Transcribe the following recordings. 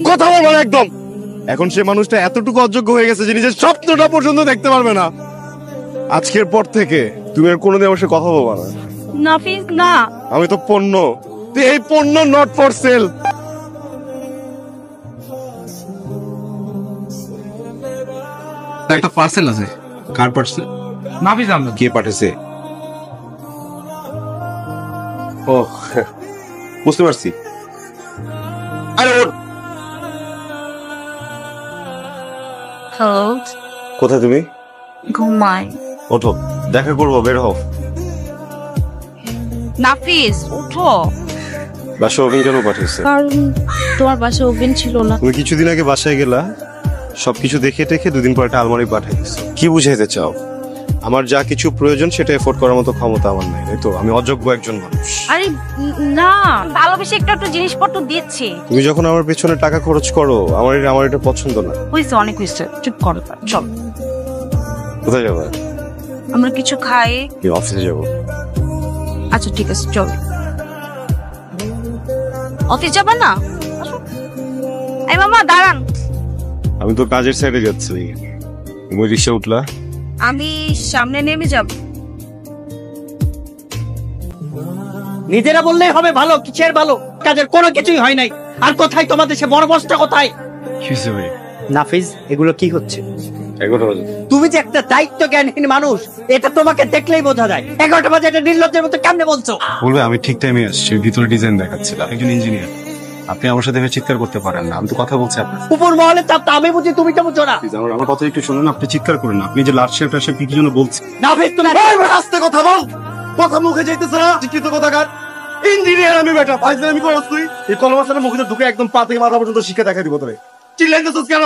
কথা বলবো না একদম। এখন সে মানুষটা এতটুকু অযোগ্য হয়ে গেছে যে নিজের স্বপ্নটা পর্যন্ত দেখতে পারবে না। আজকের পর থেকে তুমি আর কোনোদিন আমার সাথে কথা বলবা না। নাফিস না, আমি তো পণ্য, এই পণ্য নট ফর সেল। একটা পার্সেল আছে। কার পার্সেল? নাফিস আহমেদ। কে পাঠিয়েছে? ও বুঝতে পারছি। আরে ওর হ্যালো, কোথায় তুমি? ঘুমাই। ওঠো, দেখা করবো, বের হও। নাফিস উঠো। বাসা ওভেন কেন পাঠিয়েছে? কারণ তোমার বাসায় ওভেন ছিল না। তুমি কিছুদিন আগে বাসায় গেলা, সবকিছু দেখে টেখে দুদিন পর একটা আলমারি পাঠিয়ে দিচ্ছ। কি বুঝাইতে চাও? আমার যা কিছু প্রয়োজন সেটা এফোর্ড করার মতো ক্ষমতা আমার নাই, তাই তো? আমি অযোগ্য একজন মানুষ। আরে না, ভালোবেসে একটু একটু জিনিসপত্র দিচ্ছি। তুমি যখন আমার পেছনে টাকা খরচ করো, আমার এটা পছন্দ না। হয়েছে, অনেক হয়েছে, চুপ করো। চল, কোথায় যাবো? আমরা কিছু খাই। অফিসে যাবো। আচ্ছা ঠিক আছে, চল। অফিস যাবা না? এই মামা দাঁড়ান। আমি তো কাজের সাইডে যাচ্ছি। তুমি রিক্সা উঠলা? আমি সামনে নেমে যাব। নিজেরা বললেই হবে ভালো, কিসের ভালো? কাজের কোনো কিছুই হয় নাই। আর কোথায় তোমাদের সে বড় বসটা কোথায়? নাফিজ, এগুলো কি হচ্ছে? তুমি যে একটা দায়িত্ব জ্ঞানহীন মানুষ, এটা তোমাকে দেখলেই বোঝা যায়। 11টা বাজে এটা নির্লজ্জের মতো কেমনে বলছো? বলবে আমি ঠিক টাইমে আসছি, ভিতরে ডিজাইন দেখাচ্ছিলাম। একজন ইঞ্জিনিয়ার, আপনি আমার সাথে চিৎকার করতে পারেন না। আমি তো কথা বলছি আপনার উপর মহলের চাপটা আমি বুঝি, তুমি তো বুঝো না। আমার কথা একটু শুনুন। আপনি চিৎকার করেন না। আপনি যে লাস্ট শেফ আসে কি জন্য বলছেন? নাফিজ, তুমি আস্তে কথা বল। কথা মুখে যাইতেছে না। শিক্ষিত কথাকার ইঞ্জিনিয়ার আমি, বেটা ফাইজলামি করছ তুই। এই কলমাসার মুখে ঢুকে একদম পা থেকে মাথা পর্যন্ত শিক্ষা দেখা দিব তোরে। চিল্লাইতেছিস কেন?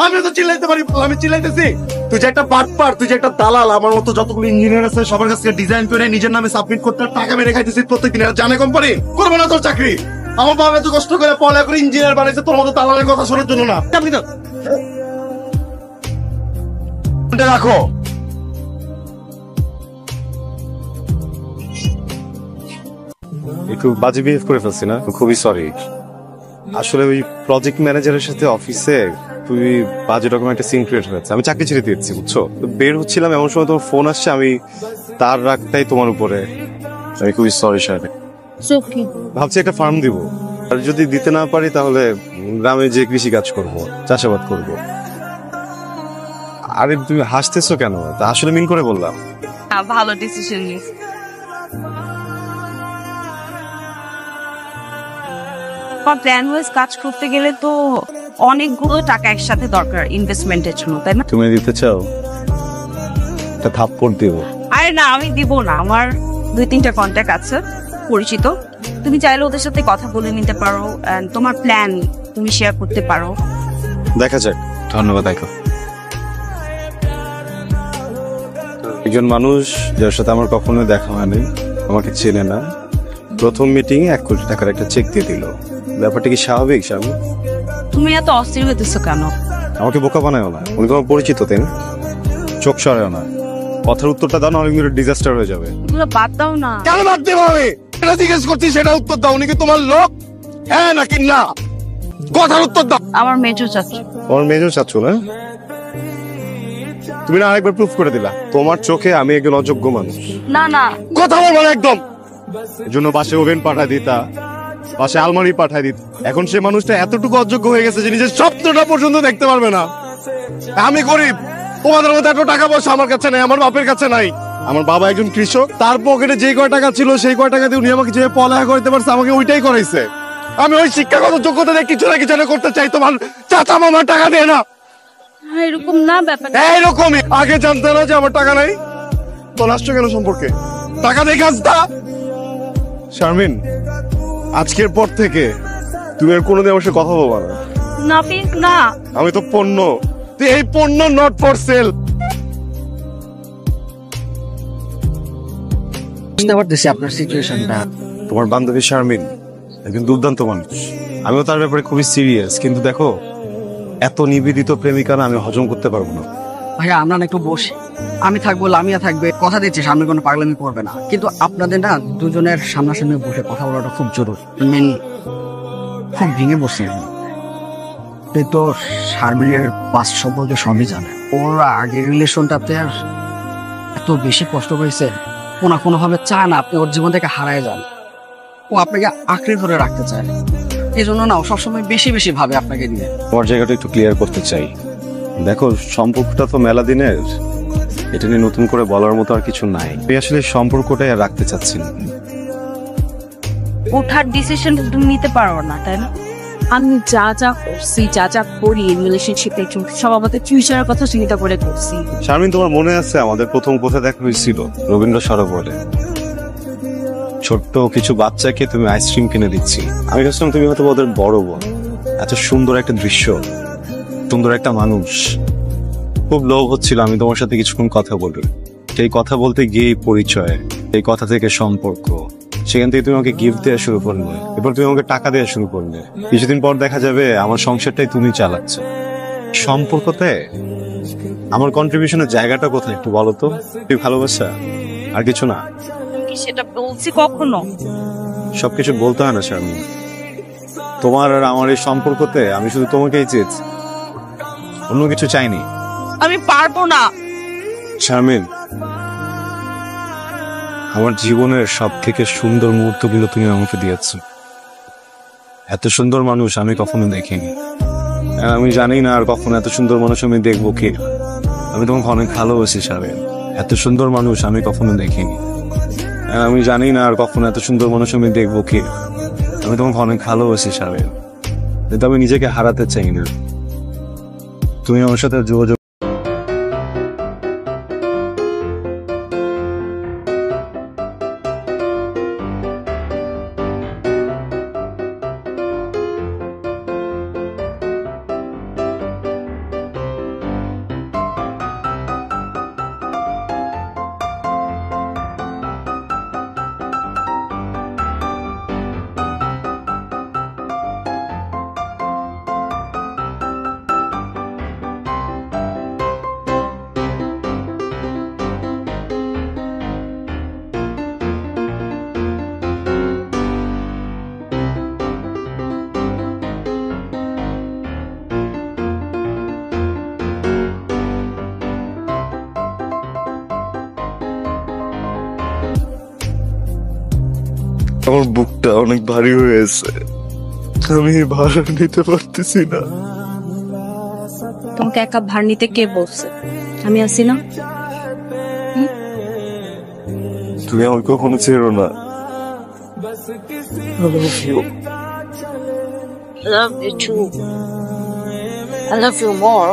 আমি তো চিল্লাইতে পারি, আমি চিল্লাইতেছি। তুই যে একটা বাটপার, তুই যে একটা দালাল। আমার মতো যতগুলো ইঞ্জিনিয়ার আছে সবার কাছ থেকে ডিজাইন করে নিজের নামে সাবমিট করতে টাকা মেরে খাইতেছিস প্রত্যেকদিন। জানে কোম্পানি করবো না তোর চাকরি। আমার বাবা এত কষ্ট করে পড়ালেখা করে ইঞ্জিনিয়ার বানাইছে তোর মতো দালালের কথা শোনার জন্য না। রাখো। একটু বাজে বিহেভ করে ফেলছি না? খুবই সরি। আসলে ওই প্রজেক্ট ম্যানেজারের সাথে অফিসে তুই বাজে রকম একটা সিন ক্রিয়েট হয়েছে। আমি চাকরি ছেড়ে দিয়েছি, বুঝছো? বের হচ্ছিলাম, এমন সময় তোমার ফোন আসছে। আমি তার রাগটাই তোমার উপরে। আমি খুবই সরি স্যার। ভাবছি একটা ফার্ম দিব, আর যদি দিতে না পারি তাহলে গ্রামে যে কৃষি কাজ করবো, চাষাবাদ করবো। আরে তুমি হাসতেছো কেন? তা আসলে মিন করে বললাম। ভালো ডিসিশন নিয়েছি। প্ল্যান ওয়াইজ কাজ করতে গেলে তো অনেকগুলো টাকা একসাথে দরকার ইনভেস্টমেন্টের জন্য, তাই না? তুমি দিতে চাও? একটা থাপ্পড় দিব। আরে না, আমি দিব না। আমার 2-3টা কন্ট্যাক্ট আছে পরিচিত। তুমি চাইলে ওদের সাথে কথা বলে নিতে পারো। তোমার প্ল্যান তুমি শেয়ার করতে পারো। দেখা যাক। ধন্যবাদ। দেখো, একজন মানুষ যার সাথে আমার কখনো দেখা হয়নি, আমাকে চেনে না, প্রথম মিটিং 1 কোটি টাকার একটা চেক দিয়ে দিল। ব্যাপারটা কি স্বাভাবিক? স্বাভাবিক। তুমি এত অস্থির হইতেছো কেন? আমাকে বোকা বানায়ও না। উনি তোমার পরিচিত, তাই না? চোখ সরায়ও না। কথার উত্তরটা দাও, না অনেক ডিজাস্টার হয়ে যাবে। এগুলো বাদ দাও না। কেন বাদ দেবো? আমি এটা জিজ্ঞেস করছি, সেটা উত্তর দাও। উনি কি তোমার লোক? হ্যাঁ নাকি না? কথার উত্তর দাও। আমার মেজো চাচু। তোমার মেজো চাচু না? তুমি না আরেকবার প্রুফ করে দিলা তোমার চোখে আমি একজন অযোগ্য মানুষ। না না, কথা বলবো না একদম। এর জন্য বাসে ওভেন পাঠায় দিতা, পাশে আলমারি পাঠায় দিত। এখন সে মানুষটা এতটুকু অযোগ্য হয়ে গেছে যে নিজের স্বপ্নটা পর্যন্ত দেখতে পারবে না। আমি গরিব, তোমাদের মতো এত টাকা পয়সা আমার কাছে নাই, আমার বাপের কাছে নাই। আমার বাবা একজন কৃষক, তার পকেটে যে কয় টাকা ছিল সেই কয় টাকা দিয়ে উনি আমাকে যে পড়ালেখা করতে পারছে, আমাকে ওইটাই করাইছে। আমি ওই শিক্ষাগত যোগ্যতা দিয়ে কিছু না কিছু করতে চাই। তোমার চাচা মামার টাকা দেয় না। এরকম না ব্যাপার। এইরকমই। আগে জানতে না যে আমার টাকা নাই? তোর আসছো কেন সম্পর্কে? টাকা দেখে আসতা। শারমিন, আজকের পর থেকে তুমি আর কোনোদিন আমার সাথে কথা বলবা না। নাফিস না, আমি তো পণ্য, এই পণ্য নট ফর সেল। বুঝতে পারতেছি আপনার সিচুয়েশনটা। তোমার বান্ধবী শারমিন একজন দুর্দান্ত মানুষ, আমিও তার ব্যাপারে খুবই সিরিয়াস। কিন্তু দেখো, এত নিবেদিত প্রেমিকা না আমি হজম করতে পারবো না। ভাইয়া, আমরা না একটু বসি। আমি থাকবো, লামিয়া থাকবে, কথা দিচ্ছি সামনে কোনো পাগলামি করবে না। কিন্তু আপনাদের না দুজনের সামনাসামনি বসে কথা বলাটা খুব জরুরি। খুব ভেঙে বসে। আপনি তো শারমিনের পাস্ট সম্পর্কে সবই জানেন। ওর আগের রিলেশনটাতে আর এত বেশি কষ্ট পেয়েছে, কোনো কোনোভাবে চায় না আপনি ওর জীবন থেকে হারায় যান। ও আপনাকে আঁকড়ে ধরে রাখতে চায়, এই জন্য না ও সবসময় বেশি বেশি ভাবে আপনাকে নিয়ে। তোমার জায়গাটা একটু ক্লিয়ার করতে চাই। দেখো, সম্পর্কটা তো মেলা দিনের, এটা নিয়ে নতুন করে বলার মতো আর কিছু নাই। আমি আসলে সম্পর্কটাই আর রাখতে চাচ্ছি না। ওঠার ডিসিশন তুমি নিতে পারো না, তাই না? আমি যা যা করছি, যা যা করি রিলেশনশিপে, সব আমাদের ফিউচারের কথা চিন্তা করে করছি। শারমিন, তোমার মনে আছে আমাদের প্রথম কোথায় দেখা হয়েছিল? রবীন্দ্র সরোবরে। ছোট্ট কিছু বাচ্চাকে তুমি আইসক্রিম কিনে দিচ্ছি। আমি ভাবছিলাম তুমি হয়তো ওদের বড় বোন। এত সুন্দর একটা দৃশ্য, সুন্দর একটা মানুষ, খুব লোভ হচ্ছিল আমি তোমার সাথে কিছুক্ষণ কথা বলবো। সেই কথা বলতে গিয়ে পরিচয়, এই কথা থেকে সম্পর্ক, সেখান থেকে তুমি আমাকে গিফট দেওয়া শুরু করলে, এরপর তুমি আমাকে টাকা দেওয়া শুরু করলে। কিছুদিন পর দেখা যাবে আমার সংসারটাই তুমি চালাচ্ছ। সম্পর্কতে আমার কন্ট্রিবিউশনের জায়গাটা কোথায় একটু বলো তো? তুই ভালোবাসা আর কিছু না? কি সেটা বলছি কখনো? সবকিছু বলতে হয় না শারমিন। তোমার আর আমার এই সম্পর্কতে আমি শুধু তোমাকেই চেয়েছি, অন্য কিছু চাইনি। আমি পারবো না। শারমিন, আমার জীবনের সব থেকে সুন্দর মুহূর্তগুলো তুমি আমাকে দিয়েছো। এত সুন্দর মানুষ আমি কখনো দেখিনি। আমি জানি না আর কখনো এত সুন্দর মানুষ আমি দেখবো কি। আমি তোমাকে অনেক ভালোবাসি শারমিন। এত সুন্দর মানুষ আমি কখনো দেখিনি। আমি জানি না আর কখনো এত সুন্দর মানুষ আমি দেখবো কি। আমি তোমাকে অনেক ভালোবাসি শারমিন, কিন্তু আমি নিজেকে হারাতে চাই না। তুমি আমার সাথে যোগাযোগ আমার বুকটা অনেক ভারী হয়েছে, আমি ভার নিতে পারতেছি না। তোমাকে একা ভার নিতে কে বলছে? আমি আছি না। তুমি আমাকে কখনো ছেড়ো না। I love you. I love you too. I love you more.